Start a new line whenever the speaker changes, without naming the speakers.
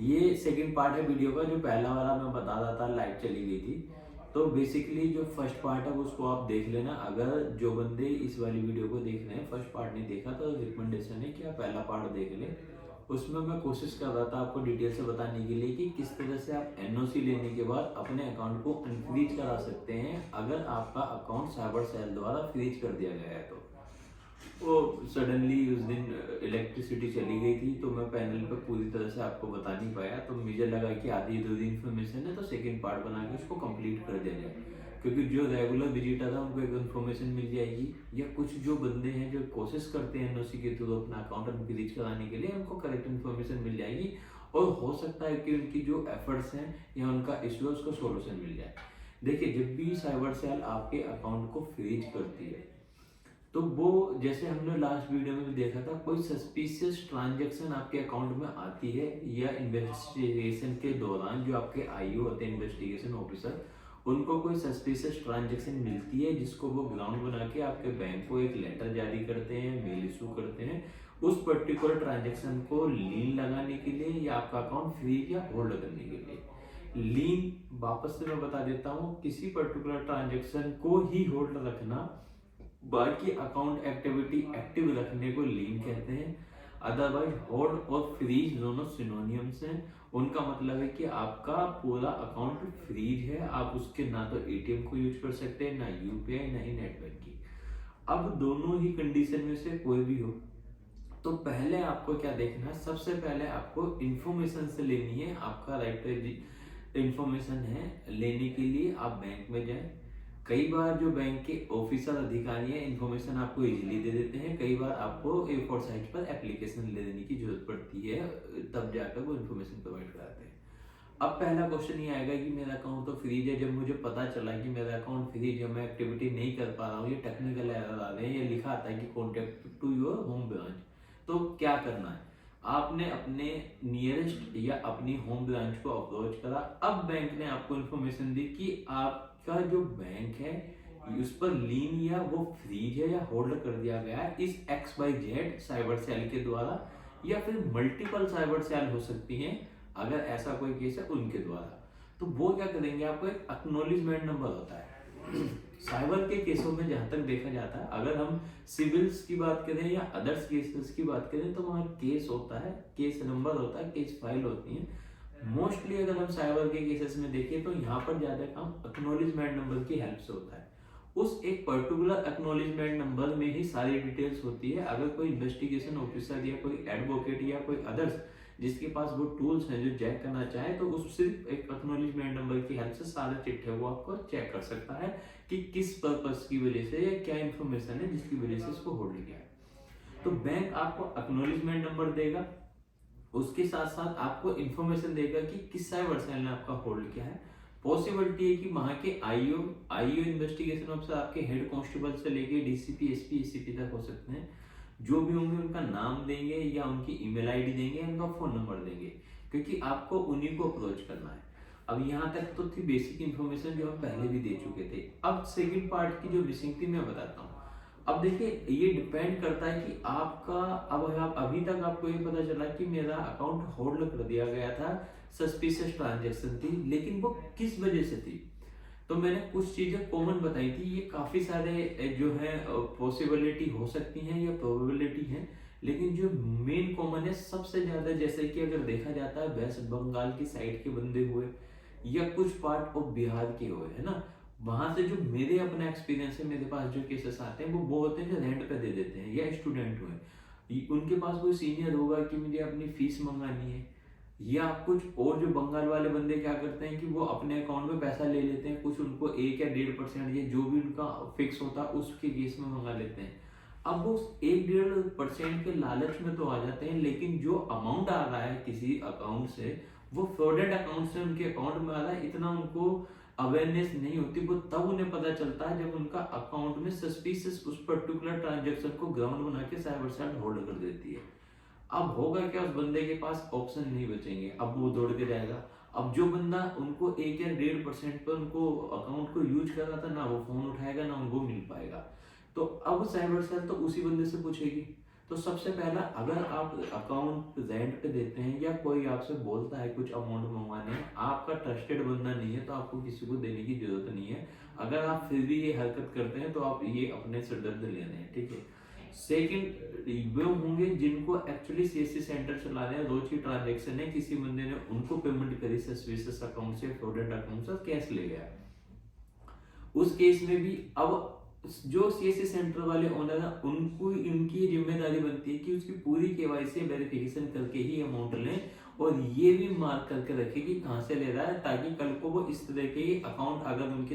ये second part है video का। जो पहला वाला मैं बता रहा था लाइट चली गई थी, तो बेसिकली जो फर्स्ट पार्ट है उसको आप देख लेना। अगर जो बंदे इस वाली वीडियो को देख रहे हैं फर्स्ट पार्ट नहीं देखा तो रिकमेंडेशन है कि आप पहला पार्ट देख लें। उसमें मैं कोशिश कर रहा था आपको डिटेल से बताने के लिए कि किस तरह से आप एनओसी लेने के बाद अपने अकाउंट को अनफ्रीज करा सकते हैं अगर आपका अकाउंट साइबर सेल द्वारा फ्रीज कर दिया गया है। तो वो सडनली उस दिन इलेक्ट्रिसिटी चली गई थी, तो मैं पैनल पे पूरी तरह से आपको बता नहीं पाया। तो मुझे लगा कि आधी अधूरी इन्फॉर्मेशन है, तो सेकंड पार्ट बना के उसको कंप्लीट कर दिया जाए, क्योंकि जो रेगुलर विजिटर है उनको एक इन्फॉर्मेशन मिल जाएगी, या कुछ जो बंदे हैं जो कोशिश करते हैं एनओसी के थ्रू अपना अकाउंट अनफ्रीज कराने के लिए, उनको करेक्ट इन्फॉर्मेशन मिल जाएगी। और हो सकता है कि उनकी जो एफर्ट्स हैं या उनका इश्यू है उसको सोल्यूशन मिल जाए। देखिए, जब भी साइबर सेल आपके अकाउंट को फ्रीज करती है, तो वो जैसे हमने लास्ट वीडियो में भी देखा था, कोई सस्पिशियस ट्रांजैक्शन आपके अकाउंट में आती है या इन्वेस्टिगेशन के दौरान जो आपके आईओ होते हैं इन्वेस्टिगेशन ऑफिसर, उनको कोई सस्पिशियस ट्रांजैक्शन मिलती है जिसको वो ग्राउंड बना के आपके बैंक को एक लेटर जारी करते हैं, मेल इशू करते हैं उस पर्टिकुलर ट्रांजैक्शन को लीन लगाने के लिए या आपका अकाउंट फ्रीज या होल्ड करने के लिए। लीन, वापस से मैं बता देता हूँ, किसी पर्टिकुलर ट्रांजैक्शन को ही होल्ड रखना, बाकी अकाउंट एक्टिविटी एक्टिव रखने को लीन कहते हैं। अदरवाइज होल्ड और फ्रीज दोनों सिनोनियम्स हैं। उनका मतलब है कि आपका पूरा अकाउंट फ्रीज है, आप उसके ना तो एटीएम को यूज कर सकते हैं, ना यूपीआई, ना ही नेट बैंकिंग। अब दोनों ही कंडीशन में से कोई भी हो, तो पहले आपको क्या देखना है, सबसे पहले आपको इंफॉर्मेशन से लेनी है। आपका राइट टू इंफॉर्मेशन है, लेने के लिए आप बैंक में जाएं। कई बार जो बैंक के ऑफिसर अधिकारी हैं इन्फॉर्मेशन आपको इजीली दे देते हैं, कई बार आपको A4 साइज पर एप्लीकेशन ले देने की जरूरत पड़ती है, तब जाकर वो इन्फॉर्मेशन प्रोवाइड कराते हैं। अब पहला क्वेश्चन ये आएगा कि मेरा अकाउंट तो फ्रीज है, जब मुझे पता चला कि मेरा अकाउंट फ्रीज है, मैं एक्टिविटी नहीं कर पा रहा हूँ, ये टेक्निकल एरर आ रहे हैं, ये लिखा आता है कि contact to your home branch, तो क्या करना है? आपने अपने नियरेस्ट या अपनी होम ब्रांच को अप्रोच करा। अब बैंक ने आपको इन्फॉर्मेशन दी कि आपका जो बैंक है उस पर लीन या वो फ्रीज है या होल्ड कर दिया गया है इस XYZ साइबर सेल के द्वारा, या फिर मल्टीपल साइबर सेल हो सकती हैं अगर ऐसा कोई केस है उनके द्वारा। तो वो क्या करेंगे, आपको एक एक्नॉलेजमेंट नंबर होता है। साइबर के केसों में जहां तक देखा जाता है, अगर हम सिविल्स की बात करें या अदर्स केसेस की बात करें, तो वहाँ केस होता है, केस नंबर होता है, केस फाइल होती है। मोस्टली अगर हम साइबर के केसेस में देखें तो यहाँ पर ज्यादा काम एक्नॉलेजमेंट नंबर की हेल्प से होता है। उस एक पर्टिकुलर एक्नॉलेजमेंट नंबर में ही सारी डिटेल्स होती है। अगर कोई इन्वेस्टिगेशन ऑफिसर या कोई एडवोकेट या कोई अदर्स जिसके पास वो टूल्स हैं जो चेक करना चाहे, तो उस सिर्फ एक एक्नॉलेजमेंट नंबर की हेल्प से सारे चिट्ठे वो आपको चेक कर सकता है कि किस पर्पस की वजह से या क्या इंफॉर्मेशन है जिसकी वजह से इसको होल्ड किया है। तो बैंक आपको एक्नॉलेजमेंट नंबर देगा, उसके साथ साथ आपको इंफॉर्मेशन देगा कि किस साइबर सेल ने आपका होल्ड किया है। पॉसिबिलिटी है कि वहां के आईओ आईओ इन्वेस्टिगेशन ऑफिसर आपके हेड कांस्टेबल से लेके डीसीपी, एसपी, एसीपी तक हो सकते हैं। जो भी होंगे उनका नाम देंगे या उनकी ईमेल आईडी देंगे, उनका फोन नंबर देंगे, क्योंकि आपको उन्हीं को अप्रोच करना है। अब यहाँ तक तो थी बेसिक इन्फॉर्मेशन जो हम पहले भी दे चुके थे। अब सेकंड पार्ट की जो मिसिंग थी मैं बताता हूँ। अब देखिए, ये डिपेंड करता है कि आपका, अब आप अभी तक आपको ये पता चला कि मेरा अकाउंट होल्ड कर दिया गया था, सस्पिशियस ट्रांजैक्शन थी, लेकिन वो किस वजह से थी? तो मैंने कुछ चीजें कॉमन बताई थी। ये काफी सारे जो है पॉसिबिलिटी हो सकती हैं या प्रोबेबिलिटी है, लेकिन जो मेन कॉमन है सबसे ज्यादा, जैसे कि अगर देखा जाता है वेस्ट बंगाल की साइड के बंदे हुए या कुछ पार्ट ऑफ बिहार के हुए, है ना, वहां से जो मेरे अपना एक्सपीरियंस है, मेरे पास जो केसेस आते हैं वो होते हैं जो रेंट पे दे देते हैं, या स्टूडेंट हुए, उनके पास कोई सीनियर होगा कि मुझे अपनी फीस मंगानी है, या कुछ और जो बंगाल वाले बंदे क्या करते हैं कि वो अपने अकाउंट में पैसा ले लेते हैं, कुछ उनको 1 या 1.5% या जो भी उनका फिक्स होता है उसके केस में मंगा लेते हैं। अब वो 1-1.5% के लालच में तो आ जाते हैं, लेकिन जो अमाउंट आ रहा है किसी अकाउंट से, वो फ्रॉडेड अकाउंट से उनके अकाउंट में आ रहा है, इतना उनको अवेयरनेस नहीं होती। वो तब उन्हें पता चलता है जब उनका अकाउंट में सस्पिशियस उस पर्टिकुलर ट्रांजेक्शन को ग्राउंड बना के साइबर सेल होल्ड कर देती है। अब होगा क्या, उस बंदे के पास ऑप्शन नहीं बचेंगे, अब वो दौड़ के जाएगा। अब जो बंदा उनको 1 या 1.5% पर उनको अकाउंट को यूज कर रहा था ना, वो फोन उठाएगा ना उनको मिल पाएगा। तो अब साइबर सेल तो उसी बंदे से पूछेगी। तो सबसे पहला, अगर आप अकाउंट रेंट पे देते हैं या कोई आपसे बोलता है कुछ अमाउंट मंगवाने, आपका ट्रस्टेड बंदा नहीं है तो आपको किसी को देने की जरूरत नहीं है। अगर आप फिर भी ये हरकत करते हैं तो आप ये अपने से दर्द लेने हैं, ठीक है। सेकंड, वो होंगे जिनको एक्चुअली सीएससी सेंटर चला रहे हैं, रोज की ट्रांजेक्शन है, किसी बंदे ने उनको पेमेंट करी सस्पिशियस अकाउंट से, फ्रॉडेंट अकाउंट से, कैश ले गया। उस केस में भी अब जो सीएससी सेंटर वाले ओनर है उनको, उनकी जिम्मेदारी बनती है कि उसकी पूरी केवाईसी वेरिफिकेशन करके ही अमाउंट लें, और ये भी मार्क करके रखें कि कहाँ से ले रहा है, ताकि कल को वो इस तरह के अकाउंट अगर उनके